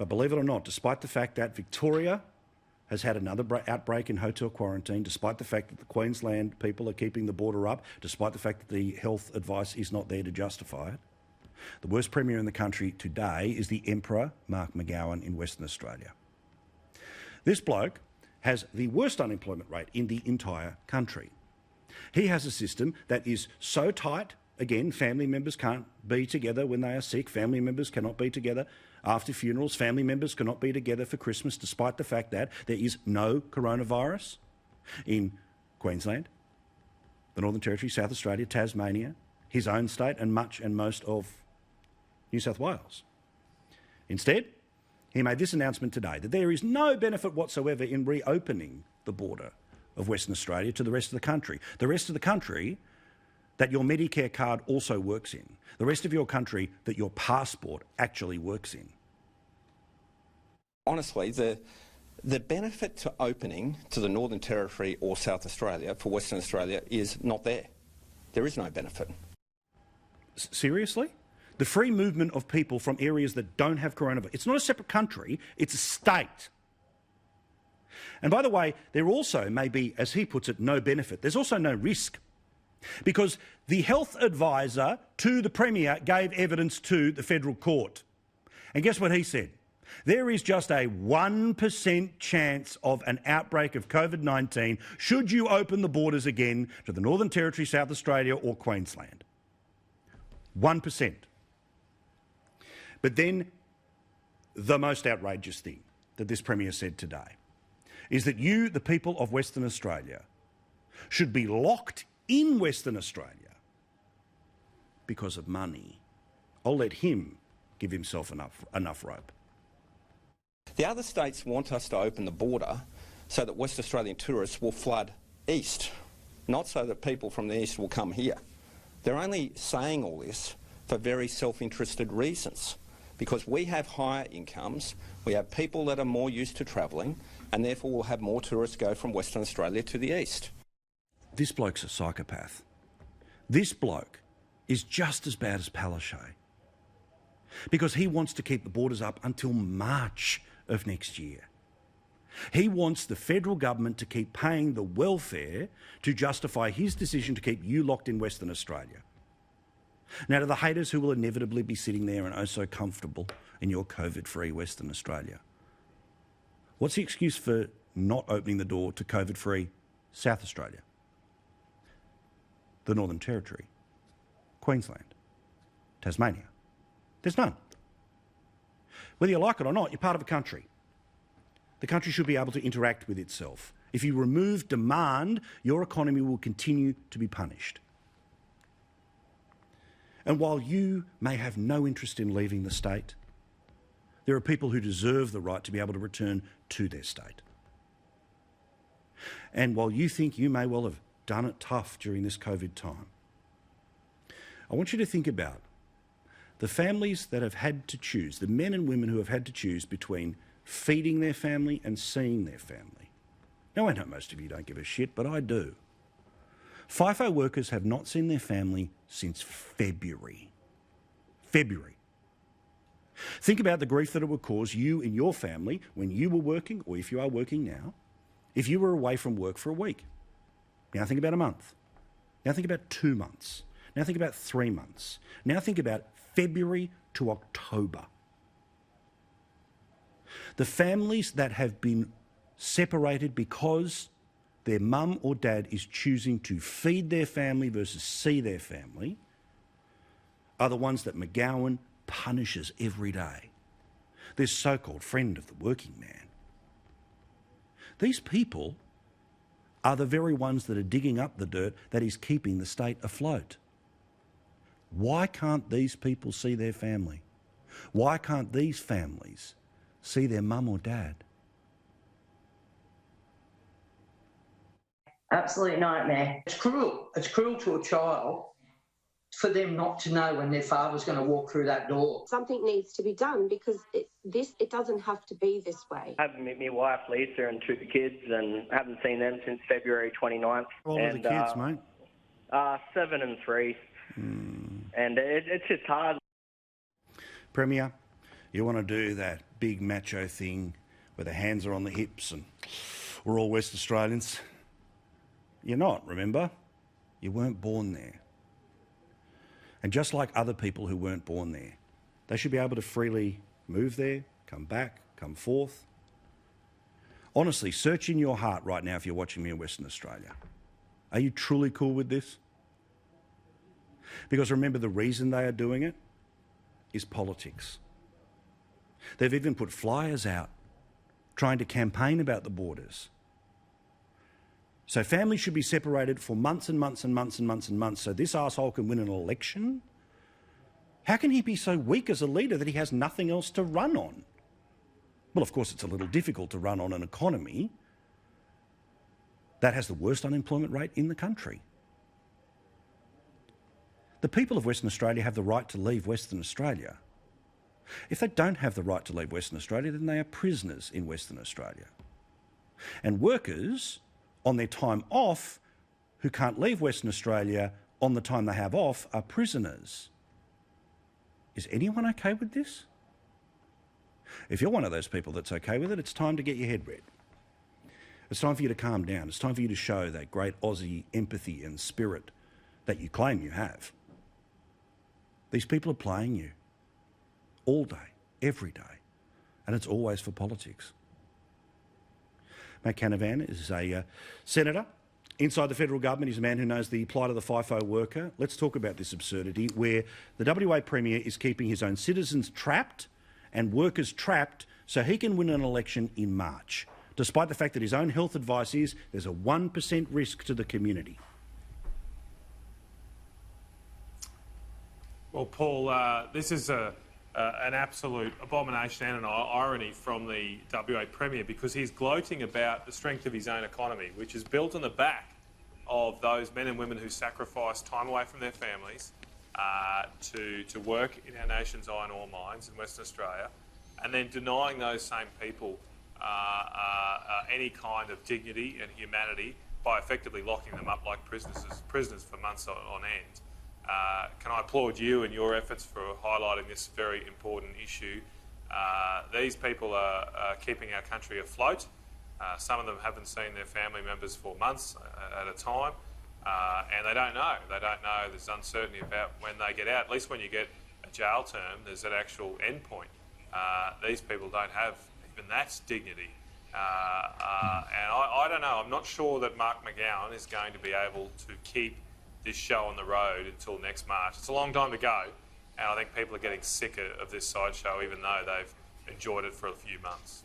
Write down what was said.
But believe it or not, despite the fact that Victoria has had another outbreak in hotel quarantine, despite the fact that the Queensland people are keeping the border up, despite the fact that the health advice is not there to justify it, the worst Premier in the country today is the Emperor Mark McGowan in Western Australia. This bloke has the worst unemployment rate in the entire country. He has a system that is so tight, again, family members can't be together when they are sick, family members cannot be together after funerals, family members cannot be together for Christmas, despite the fact that there is no coronavirus in Queensland, the Northern Territory, South Australia, Tasmania, his own state and much and most of New South Wales. Instead, he made this announcement today that there is no benefit whatsoever in reopening the border of Western Australia to the rest of the country. The rest of the country that your Medicare card also works in. The rest of your country that your passport actually works in. Honestly, the benefit to opening to the Northern Territory or South Australia for Western Australia is not there. There is no benefit. Seriously? The free movement of people from areas that don't have coronavirus. It's not a separate country, it's a state. And by the way, there also may be, as he puts it, no benefit. There's also no risk. Because the health advisor to the Premier gave evidence to the federal court. And guess what he said? There is just a 1% chance of an outbreak of COVID-19 should you open the borders again to the Northern Territory, South Australia or Queensland. 1%. But then the most outrageous thing that this Premier said today is that you, the people of Western Australia, should be locked in Western Australia because of money. I'll let him give himself enough rope. The other states want us to open the border so that West Australian tourists will flood east, not so that people from the east will come here. They're only saying all this for very self-interested reasons, because we have higher incomes, we have people that are more used to travelling, and therefore we'll have more tourists go from Western Australia to the east. This bloke's a psychopath. This bloke is just as bad as Palaszczuk, because he wants to keep the borders up until March of next year. He wants the federal government to keep paying the welfare to justify his decision to keep you locked in Western Australia. Now, to the haters who will inevitably be sitting there and oh so comfortable in your COVID-free Western Australia, what's the excuse for not opening the door to COVID-free South Australia, the Northern Territory, Queensland, Tasmania? There's none. Whether you like it or not, you're part of a country. The country should be able to interact with itself. If you remove demand, your economy will continue to be punished. And while you may have no interest in leaving the state, there are people who deserve the right to be able to return to their state. And while you think you may well have done it tough during this COVID time, I want you to think about the families that have had to choose, the men and women who have had to choose between feeding their family and seeing their family. Now, I know most of you don't give a shit, but I do. FIFO workers have not seen their family since February. February. Think about the grief that it would cause you and your family when you were working, or if you are working now, if you were away from work for a week. Now think about a month. Now think about 2 months. Now think about 3 months. Now think about February to October. The families that have been separated because their mum or dad is choosing to feed their family versus see their family are the ones that McGowan punishes every day. This so-called friend of the working man. These people are the very ones that are digging up the dirt that is keeping the state afloat. Why can't these people see their family? Why can't these families see their mum or dad? Absolute nightmare. It's cruel. It's cruel to a child for them not to know when their father's going to walk through that door. Something needs to be done because it doesn't have to be this way. I haven't met my wife Lisa and 2 kids and haven't seen them since February 29th. How old are the kids, mate? 7 and 3. And it's just hard. Premier, You want to do that big macho thing where the hands are on the hips and we're all West Australians. You're not, remember? You weren't born there. And just like other people who weren't born there, they should be able to freely move there, come back, come forth. Honestly, search in your heart right now if you're watching me in Western Australia. Are you truly cool with this? Because remember, the reason they are doing it is politics. They've even put flyers out trying to campaign about the borders. So families should be separated for months and months and months and months and months so this arsehole can win an election? How can he be so weak as a leader that he has nothing else to run on? Well, of course, it's a little difficult to run on an economy that has the worst unemployment rate in the country. The people of Western Australia have the right to leave Western Australia. If they don't have the right to leave Western Australia, then they are prisoners in Western Australia. And workers on their time off who can't leave Western Australia on the time they have off are prisoners. Is anyone okay with this? If you're one of those people that's okay with it, it's time to get your head read. It's time for you to calm down. It's time for you to show that great Aussie empathy and spirit that you claim you have. These people are playing you all day, every day, and it's always for politics. Matt Canavan is a senator inside the federal government. He's a man who knows the plight of the FIFO worker. Let's talk about this absurdity where the WA Premier is keeping his own citizens trapped and workers trapped so he can win an election in March, despite the fact that his own health advice is there's a 1% risk to the community. Well, Paul, this is an absolute abomination and an irony from the WA Premier because he's gloating about the strength of his own economy, which is built on the back of those men and women who sacrifice time away from their families to work in our nation's iron ore mines in Western Australia, and then denying those same people any kind of dignity and humanity by effectively locking them up like prisoners for months on end. Can I applaud you and your efforts for highlighting this very important issue? These people are keeping our country afloat. Some of them haven't seen their family members for months at a time, and they don't know. They don't know. There's uncertainty about when they get out. At least when you get a jail term, there's an actual end point. These people don't have even that dignity. And I don't know. I'm not sure that Mark McGowan is going to be able to keep this show on the road until next March. It's a long time to go, and I think people are getting sick of this sideshow, even though they've enjoyed it for a few months.